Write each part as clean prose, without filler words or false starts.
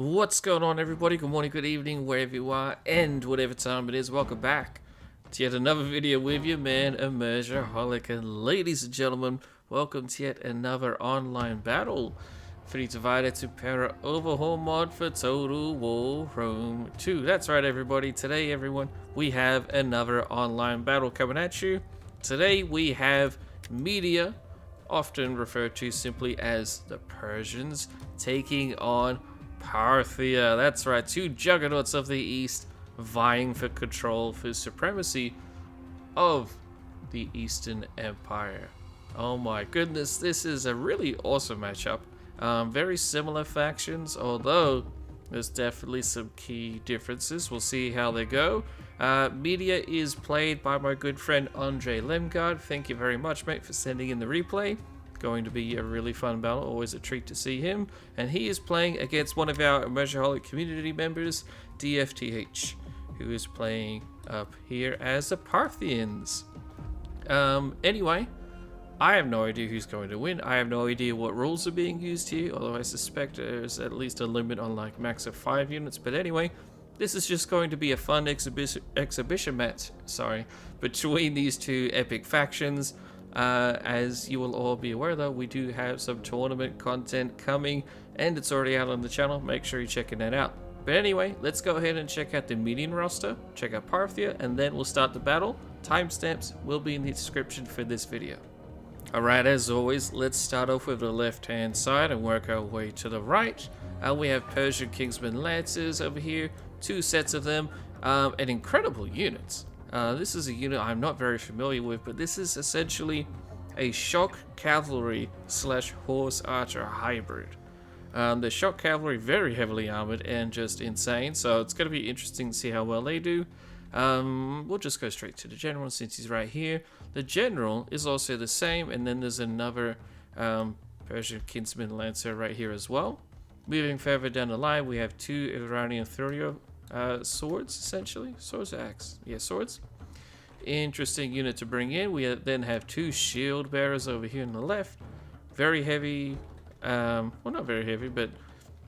What's going on, everybody? Good morning, good evening, wherever you are, and whatever time it is. Welcome back to yet another video with you, man, Immersionholic. And ladies and gentlemen, welcome to yet another online battle. Free divided to para overhaul mod for Total War Rome 2. That's right, everybody. Today, everyone, we have another online battle coming at you. Today, we have Media, often referred to simply as the Persians, taking on Parthia. That's right, two juggernauts of the East vying for control, for supremacy of the Eastern Empire. Oh my goodness, this is a really awesome matchup. Very similar factions, although there's definitely some key differences. We'll see how they go. Media is played by my good friend Andre Lemgard. Thank you very much, mate, for sending in the replay. Going to be a really fun battle, always a treat to see him. And he is playing against one of our Immersionholic community members, DFTH, who is playing up here as the Parthians. Anyway, I have no idea who's going to win. I have no idea what rules are being used here, although I suspect there's at least a limit on like max of 5 units. But anyway, this is just going to be a fun exhibition match, between these two epic factions. As you will all be aware, though, we do have some tournament content coming, and it's already out on the channel. Make sure you're checking that out. But anyway, let's go ahead and check out the Median roster, check out Parthia, and then we'll start the battle. Timestamps will be in the description for this video. Alright, as always, let's start off with the left-hand side and work our way to the right. We have Persian Kingsman Lancers over here, 2 sets of them, and incredible units. This is a unit I'm not very familiar with, but this is essentially a shock cavalry / horse archer hybrid. The shock cavalry very heavily armored and just insane, so it's going to be interesting to see how well they do. We'll just go straight to the general since he's right here. The general is also the same, and then there's another Persian Kinsman Lancer right here as well. Moving further down the line, we have 2 Iranian Thurio swords, essentially. Swords or axe? Yeah, swords. Interesting unit to bring in. We then have 2 shield bearers over here on the left. Very heavy. Well, not very heavy, but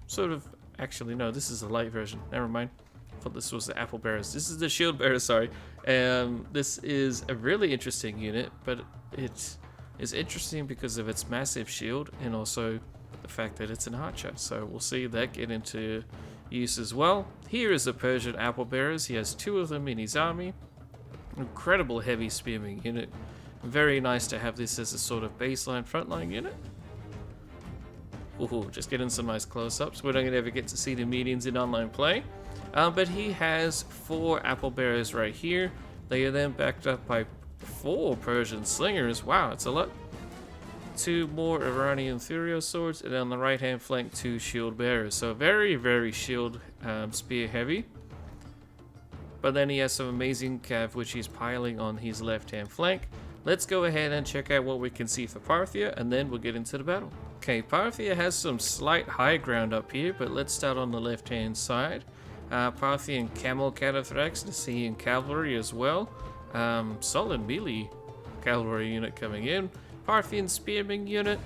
sort of. Actually, no, this is the light version. Never mind. I thought this was the apple bearers. This is the shield bearers, sorry. This is a really interesting unit, but it is interesting because of its massive shield and also the fact that it's an archer. So we'll see that get into use as well. Here is the Persian apple bearers. He has 2 of them in his army. Incredible heavy spearman unit. Very nice to have this as a sort of baseline frontline unit. Ooh, just getting some nice close-ups. We're not going to ever get to see the medians in online play. But he has 4 apple bearers right here. They are then backed up by 4 Persian slingers. Wow, it's a lot. 2 more Iranian Thurio swords, and on the right hand flank 2 shield bearers. So very, very shield spear heavy. But then he has some amazing cav which he's piling on his left hand flank. Let's go ahead and check out what we can see for Parthia, and then we'll get into the battle. Okay, Parthia has some slight high ground up here, but let's start on the left hand side. Parthian camel cataphracts, Nasean cavalry as well. Solid melee cavalry unit coming in. Parthian spearman unit.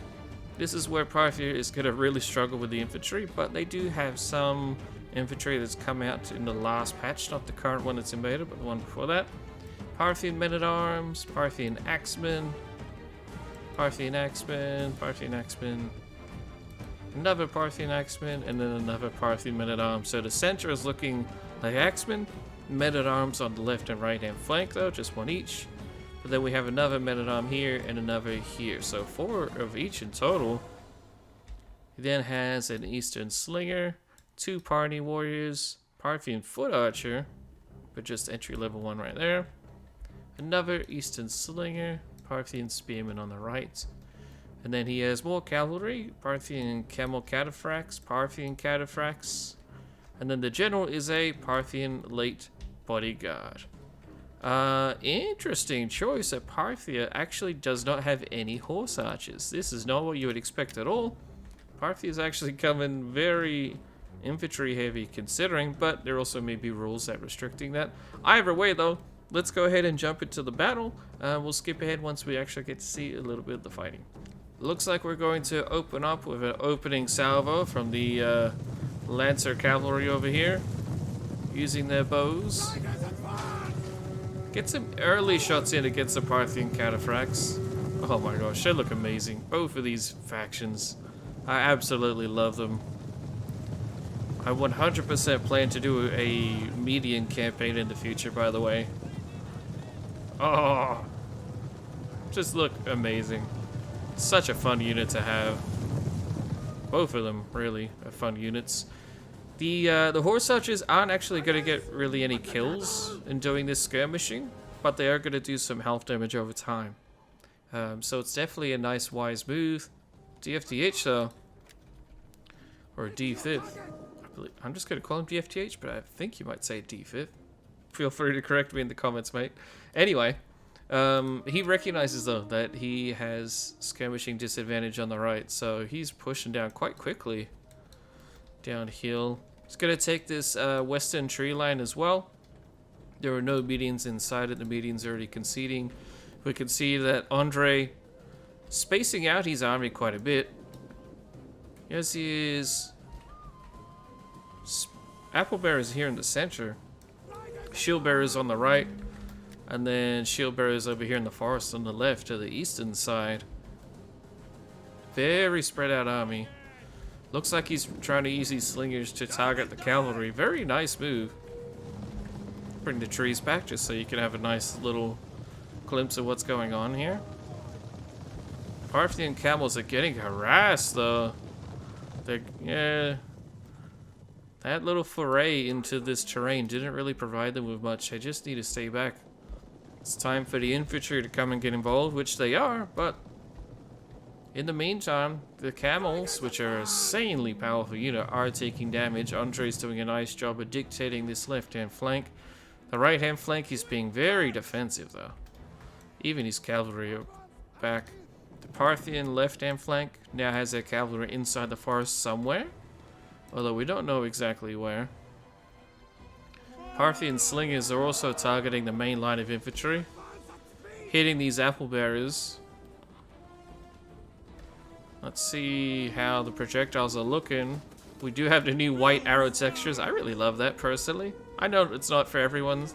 This is where Parthia is going to really struggle with the infantry, but they do have some infantry that's come out in the last patch, not the current one that's in beta, but the one before that. Parthian men-at-arms, Parthian axemen, Parthian axemen, Parthian axemen, another Parthian axeman, and then another Parthian men-at-arms. So the center is looking like axemen, men-at-arms on the left and right hand flank though, just 1 each. But then we have another men-at-arm here and another here, so 4 of each in total. He then has an Eastern Slinger, 2 Party Warriors, Parthian Foot Archer, but just entry level 1 right there. Another Eastern Slinger, Parthian Spearman on the right. And then he has more cavalry, Parthian Camel Cataphracts, Parthian Cataphracts. And then the general is a Parthian Late Bodyguard. Interesting choice that Parthia actually does not have any horse archers. This is not what you would expect at all. Parthia is actually coming very infantry heavy considering, but there also may be rules that restricting that. Either way though, let's go ahead and jump into the battle. We'll skip ahead once we actually get to see a little bit of the fighting. Looks like we're going to open up with an opening salvo from the Lancer cavalry over here, using their bows. Get some early shots in against the Parthian cataphracts. Oh my gosh, they look amazing. Both of these factions. I absolutely love them. I 100% plan to do a Median campaign in the future, by the way. Oh, just look amazing. Such a fun unit to have. Both of them really are fun units. The horse archers aren't actually going to get really any kills in doing this skirmishing, but they are going to do some health damage over time. So it's definitely a nice, wise move. DFTH though, or D5th. I'm just going to call him DFTH, but I think you might say D5th. Feel free to correct me in the comments, mate. Anyway, he recognizes though that he has skirmishing disadvantage on the right, so he's pushing down quite quickly downhill. He's going to take this western tree line as well. There are no medians inside it. The median's already conceding. We can see that Andre spacing out his army quite a bit. Yes, he is. Apple bearers here in the center. Shield bearers on the right. And then shield bearers over here in the forest on the left to the eastern side. Very spread out army. Looks like he's trying to use these slingers to target the cavalry. Very nice move. Bring the trees back just so you can have a nice little glimpse of what's going on here. Parthian camels are getting harassed though. Yeah. That little foray into this terrain didn't really provide them with much. They just need to stay back. It's time for the infantry to come and get involved, which they are, but in the meantime, the camels, which are a insanely powerful unit, are taking damage. Andre's doing a nice job of dictating this left-hand flank. The right-hand flank is being very defensive, though. Even his cavalry are back. The Parthian left-hand flank now has their cavalry inside the forest somewhere, although we don't know exactly where. Parthian slingers are also targeting the main line of infantry, hitting these apple bearers. Let's see how the projectiles are looking. We do have the new white arrow textures. I really love that personally. I know it's not for everyone.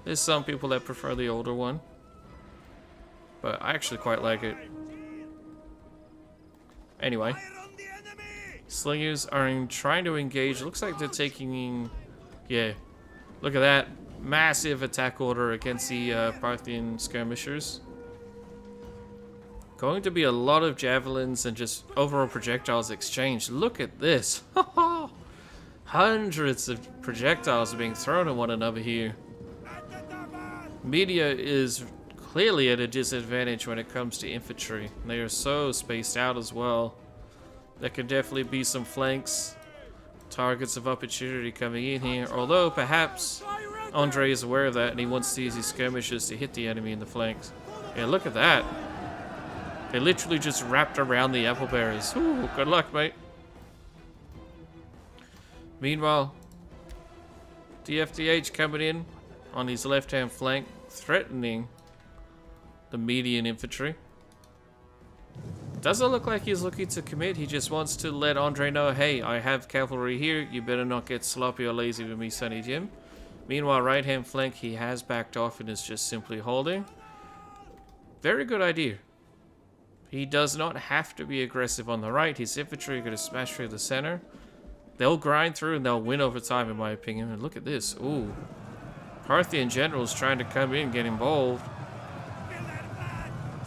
There's some people that prefer the older one, but I actually quite like it. Anyway, slingers are trying to engage. Looks like they're taking... Yeah, look at that. Massive attack order against the Parthian skirmishers. Going to be a lot of javelins and just overall projectiles exchanged. Look at this. Hundreds of projectiles are being thrown at one another here. Media is clearly at a disadvantage when it comes to infantry. They are so spaced out as well. There could definitely be some flanks, targets of opportunity coming in here. Although perhaps Andre is aware of that and he wants to use his skirmishers to hit the enemy in the flanks. Yeah, look at that. They literally just wrapped around the apple bearers. Ooh, good luck, mate. Meanwhile, DFTH coming in on his left-hand flank, threatening the median infantry. Doesn't look like he's looking to commit. He just wants to let Andre know, hey, I have cavalry here. You better not get sloppy or lazy with me, Sonny Jim. Meanwhile, right-hand flank, he has backed off and is just simply holding. Very good idea. He does not have to be aggressive on the right. His infantry are going to smash through the center. They'll grind through and they'll win over time, in my opinion. And look at this. Ooh. Parthian generals trying to come in and get involved.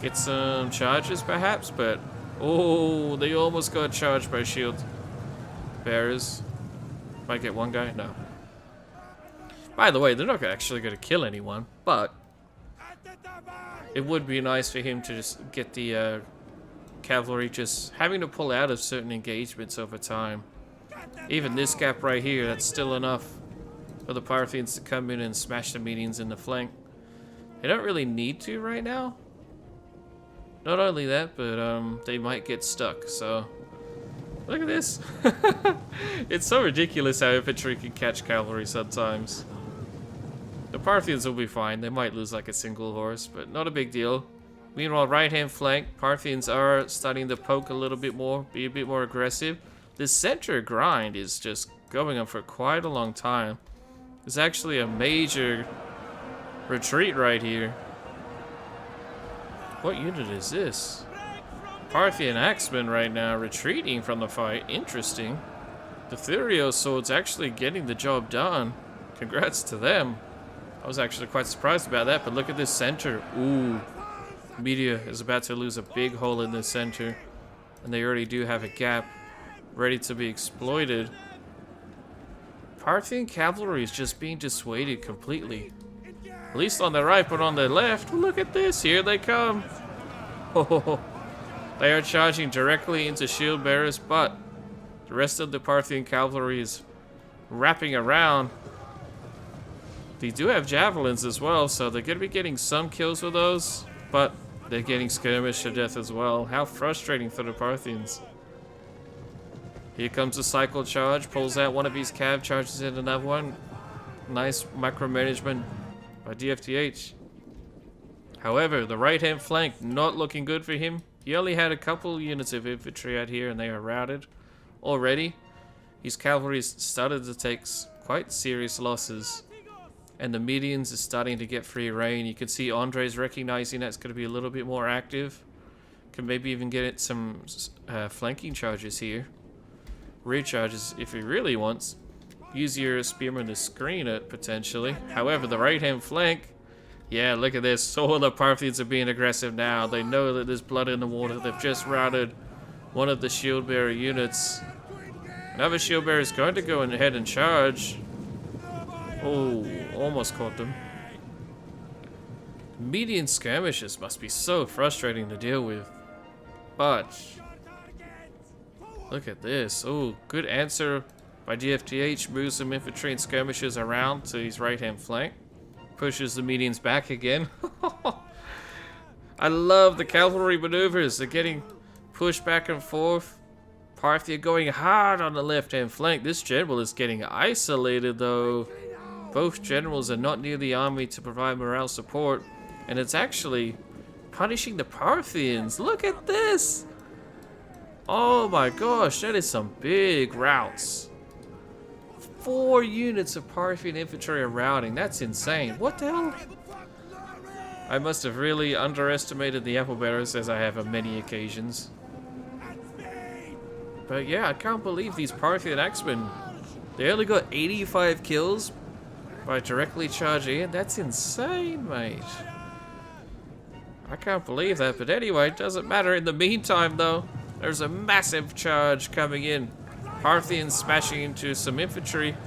Get some charges, perhaps, but... Oh, they almost got charged by shield bearers. Might get one guy? No. By the way, they're not actually going to kill anyone, but... It would be nice for him to just get the cavalry just having to pull out of certain engagements over time. Even this gap right here, that's still enough for the Parthians to come in and smash the medians in the flank. They don't really need to right now. Not only that, but they might get stuck, so... Look at this. It's so ridiculous how infantry can catch cavalry sometimes. The Parthians will be fine. They might lose like a single horse, but not a big deal. Meanwhile, right-hand flank, Parthians are starting to poke a little bit more, be a bit more aggressive. This center grind is just going on for quite a long time. There's actually a major retreat right here. What unit is this? Parthian Axemen right now retreating from the fight. Interesting. The Thurio Sword's actually getting the job done. Congrats to them. I was actually quite surprised about that, but look at this center. Ooh. Media is about to lose a big hole in this center. And they already do have a gap ready to be exploited. Parthian cavalry is just being dissuaded completely. At least on the right, but on the left, look at this. Here they come. Oh, they are charging directly into shield bearers, but the rest of the Parthian cavalry is wrapping around. They do have javelins as well, so they're going to be getting some kills with those, but they're getting skirmished to death as well. How frustrating for the Parthians. Here comes a cycle charge, pulls out one of his cav, charges in another one. Nice micromanagement by DFTH. However, the right hand flank not looking good for him. He only had a couple units of infantry out here and they are routed already. His cavalry started to take quite serious losses. And the medians is starting to get free reign. You can see Andre's recognizing that's going to be a little bit more active. Can maybe even get some flanking charges here. Rear charges if he really wants. Use your spearman to screen it potentially. However, the right hand flank, yeah, look at this. All the Parthians are being aggressive now. They know that there's blood in the water. They've just routed one of the shield bearer units. Another shield bearer is going to go ahead and charge. Oh, almost caught them. Median skirmishes must be so frustrating to deal with. But look at this. Oh, good answer by DFTH. Moves some infantry and skirmishes around to his right hand flank. Pushes the medians back again. I love the cavalry maneuvers. They're getting pushed back and forth. Parthia going hard on the left hand flank. This general is getting isolated though. Both generals are not near the army to provide morale support. And it's actually punishing the Parthians. Look at this. Oh my gosh, that is some big routes. 4 units of Parthian infantry are routing. That's insane. What the hell? I must have really underestimated the apple bearers, as I have on many occasions. But yeah, I can't believe these Parthian Axemen. They only got 85 kills by directly charging in. That's insane, mate. I can't believe that. But anyway, it doesn't matter. In the meantime, though, there's a massive charge coming in. Parthians smashing into some infantry,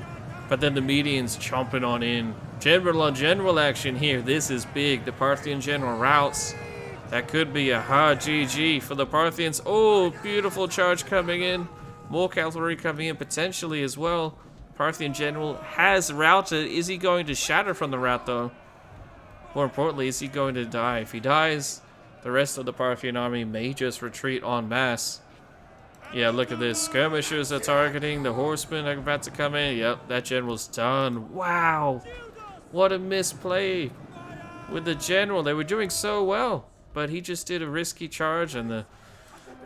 but then the medians chomping on in. General on general action here. This is big. The Parthian general routes. That could be a hard GG for the Parthians. Oh, beautiful charge coming in. More cavalry coming in potentially as well. Parthian general has routed. Is he going to shatter from the rout though? More importantly, is he going to die? If he dies, the rest of the Parthian army may just retreat en masse. Yeah, look at this. Skirmishers are targeting. The horsemen are about to come in. Yep, that general's done. Wow. What a misplay with the general. They were doing so well, but he just did a risky charge and the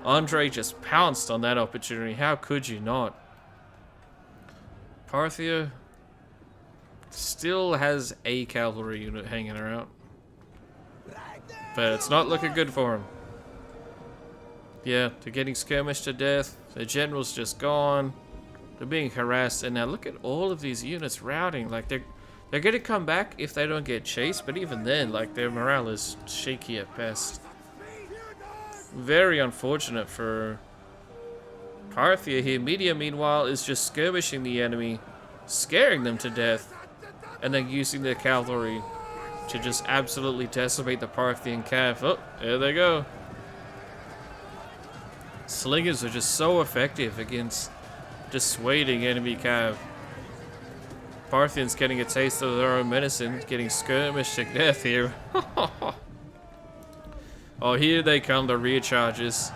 Andre just pounced on that opportunity. How could you not? Parthia still has a cavalry unit hanging around, but it's not looking good for him. Yeah, they're getting skirmished to death. The general's just gone. They're being harassed, and now look at all of these units routing. Like they're gonna come back if they don't get chased, but even then, like their morale is shaky at best. Very unfortunate for Parthia here. Media, meanwhile, is just skirmishing the enemy, scaring them to death, and then using their cavalry to just absolutely decimate the Parthian cav. Oh, there they go. Slingers are just so effective against dissuading enemy cav. Parthians getting a taste of their own medicine, getting skirmished to death here. Oh, here they come, the rear charges.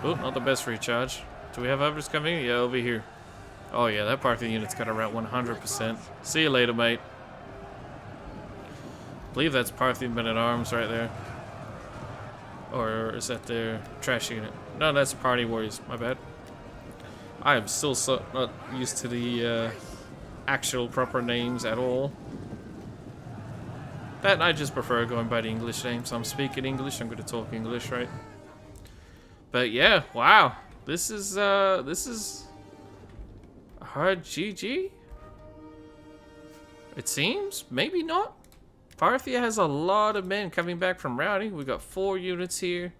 Oh, not the best recharge. Do we have others coming? Yeah, over here. Oh yeah, that Parthian unit's got a route 100%. See you later, mate. I believe that's Parthian men-at-arms right there. Or is that their trash unit? No, that's Party Warriors, my bad. I am still so not used to the actual proper names at all. That I just prefer going by the English names. I'm speaking English, I'm gonna talk English, right? But yeah, wow. This is a hard GG? It seems? Maybe not. Parthia has a lot of men coming back from routing. We got 4 units here.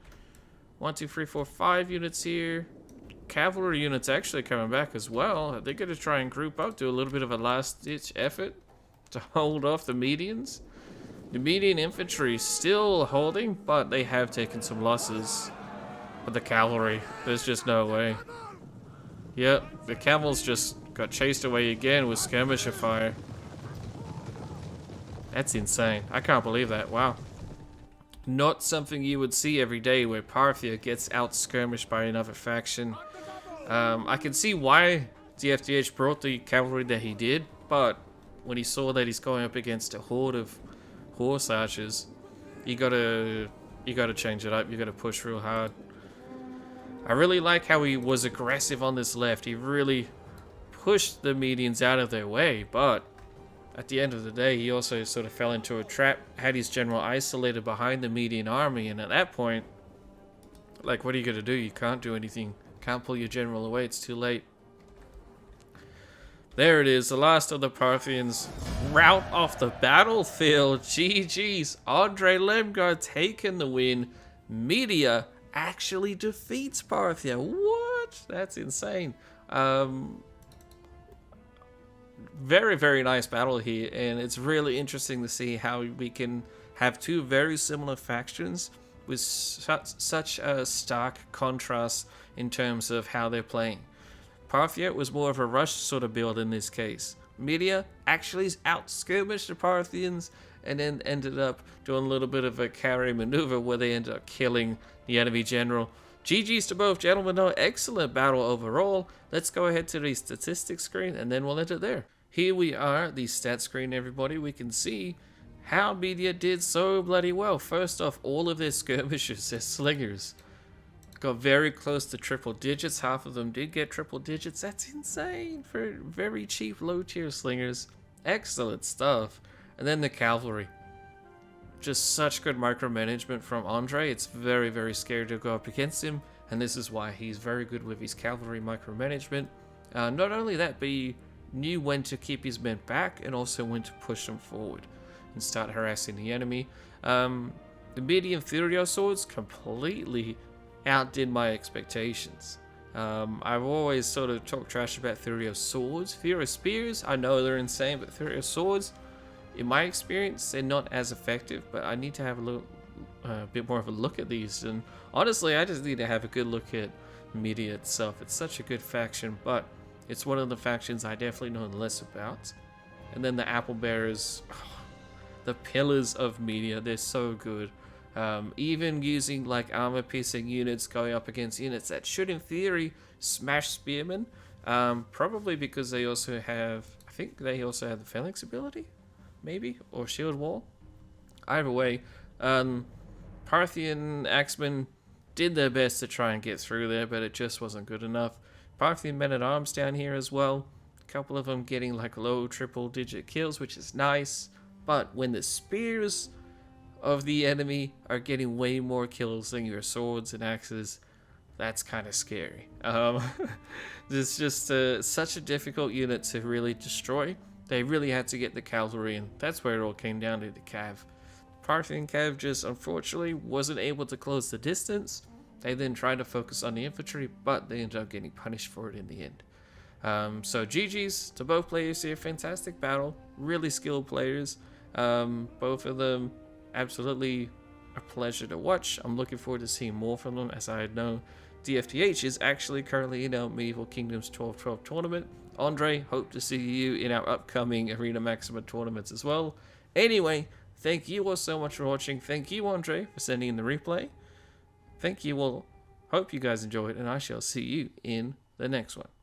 1, 2, 3, 4, 5 units here. Cavalry units actually coming back as well. They're going to try and group up, do a little bit of a last-ditch effort to hold off the medians. The median infantry still holding, but they have taken some losses. But the cavalry, there's just no way. Yep, the camels just got chased away again with skirmisher fire. That's insane. I can't believe that. Wow. Not something you would see every day where Parthia gets out-skirmished by another faction. I can see why DFDH brought the cavalry that he did, but when he saw that he's going up against a horde of horse archers, you gotta change it up. You gotta push real hard. I really like how he was aggressive on this left. He really pushed the medians out of their way, but at the end of the day, he also sort of fell into a trap, had his general isolated behind the median army, and at that point, like, what are you going to do? You can't do anything. Can't pull your general away, it's too late. There it is, the last of the Parthians. Rout off the battlefield. GG's. Andre Lemgard taking the win. Media actually defeats Parthia. What? That's insane. Very, very nice battle here, and it's really interesting to see how we can have 2 very similar factions with such a stark contrast in terms of how they're playing. Parthia was more of a rush sort of build in this case. Media actually out-skirmished the Parthians and then ended up doing a little bit of a carry maneuver where they ended up killing the enemy general. GG's to both gentlemen though, excellent battle overall. Let's go ahead to the statistics screen and then we'll enter there. Here we are, the stats screen everybody. We can see how Media did so bloody well. First off, all of their skirmishers, their slingers, got very close to triple digits. Half of them did get triple digits. That's insane for very cheap low tier slingers. Excellent stuff. And then the cavalry. Just such good micromanagement from Andre. It's very, very scary to go up against him. And this is why he's very good with his cavalry micromanagement. Not only that, but he knew when to keep his men back and also when to push them forward and start harassing the enemy. The medium Furio swords completely outdid my expectations. I've always sort of talked trash about Furio swords. Furio spears, I know they're insane, but Furio swords, in my experience, they're not as effective, but I need to have a bit more of a look at these. And honestly, I just need to have a good look at Media itself. It's such a good faction, but it's one of the factions I definitely know less about. And then the Apple Bearers, the pillars of Media, they're so good. Even using like armor piercing units going up against units that should in theory smash spearmen, probably because they also have, I think they also have the Phalanx ability, maybe, or shield wall. Either way, Parthian axemen did their best to try and get through there, but it just wasn't good enough. Parthian men-at-arms down here as well. A couple of them getting like low triple-digit kills, which is nice. But when the spears of the enemy are getting way more kills than your swords and axes, that's kind of scary. It's just such a difficult unit to really destroy. They really had to get the cavalry in. That's where it all came down to, the cav. Parthian cav just unfortunately wasn't able to close the distance. They then tried to focus on the infantry, but they ended up getting punished for it in the end. So GG's to both players here. Fantastic battle. Really skilled players. Both of them absolutely a pleasure to watch. I'm looking forward to seeing more from them, as I know DFDH is actually currently in our Medieval Kingdoms 12-12 tournament. Andre, hope to see you in our upcoming Arena Maxima tournaments as well. Anyway, thank you all so much for watching. Thank you, Andre, for sending in the replay. Thank you all. Hope you guys enjoyed, and I shall see you in the next one.